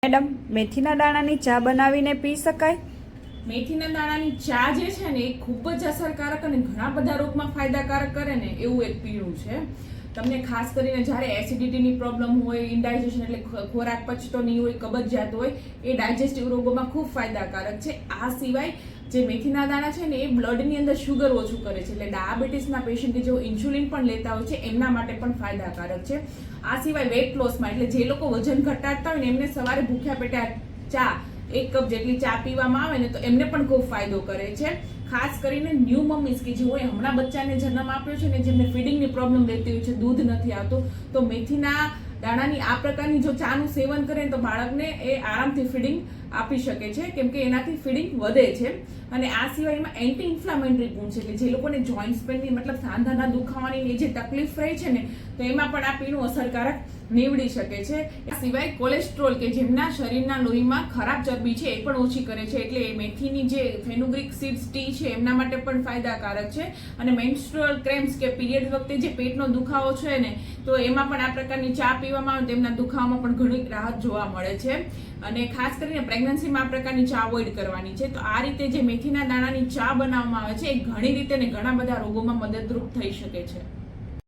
Madam, મેથીના દાણાની ચા બનાવીને પી શકાય? મેથીના દાણાની ચા જે છે ને એ ખૂબ જ અસરકારક અને ઘણા બધા રોગમાં ફાયદાકારક કરે ને એવું એક પીણું છે. તમને ખાસ કરીને જ્યારે એસિડિટીની પ્રોબ્લેમ હોય, ઇન્ડાઇજેશન એટલે ખોરાક પચતો નહીં હોય, કબજિયાત હોય, એ ડાયજેસ્ટિવ રોગોમાં ખૂબ ફાયદાકારક છે. આ સિવાય જે મેથીના દાણા છે ને એ બ્લડની અંદર શુગર ઓછું કરે છે, એટલે ડાયાબિટીસના પેશન્ટ કે જેઓ ઇન્સ્યુલિન પણ લેતા હોય છે એમના માટે પણ ફાયદાકારક છે. આ સિવાય વેટ લોસમાં એટલે જે લોકો વજન ઘટાડતા હોય ને એમને સવારે ભૂખ્યા પેટે ચા 1 કપ જેટલી ચા પીવામાં આવે ને તો એમને પણ ખૂબ ફાયદો કરે છે. ખાસ કરીને ન્યૂ મમ્મીઝ કે જેઓએ હમણાં બચ્ચાને જન્મ આપ્યો છે ને, જેમને ફીડિંગની પ્રોબ્લેમ રહેતી હોય છે, દૂધ નથી આવતું, તો મેથીના દાણાની આ પ્રકારની જો ચાનું સેવન કરે તો બાળકને એ આરામથી ફીડિંગ આપી શકે છે, કેમ કે એનાથી ફીડિંગ વધે છે. અને આ સિવાય એમાં એન્ટી ઇન્ફ્લામેટરી ગુણ છે, એટલે જે લોકોને જોઈન્ટ્સ પેનની મતલબ સાંધાના દુખાવાની જે તકલીફ રહી છે ને તો એમાં પણ આ પીણું અસરકારક નીવડી શકે છે. આ સિવાય કોલેસ્ટ્રોલ કે જેમના શરીરના લોહીમાં ખરાબ ચરબી છે એ પણ ઓછી કરે છે, એટલે મેથીની જે ફેનુગ્રીક સીડ્સ ટી છે એમના માટે પણ ફાયદાકારક છે. અને મેન્સ્ટ્રુઅલ ક્રેમ્પ્સ કે પીરિયડ વખતે જે પેટનો દુખાવો છે ને તો એમાં પણ આ પ્રકારની ચા પીવામાં આવે તો એમના દુખાવામાં પણ ઘણી રાહત જોવા મળે છે. અને ખાસ કરીને પ્રેગ્નન્સીમાં આ પ્રકારની ચા અવોઇડ કરવાની છે. તો આ રીતે જે મેથીના દાણાની ચા બનાવવામાં આવે છે એ ઘણી રીતે ને ઘણા બધા રોગોમાં મદદરૂપ થઈ શકે છે.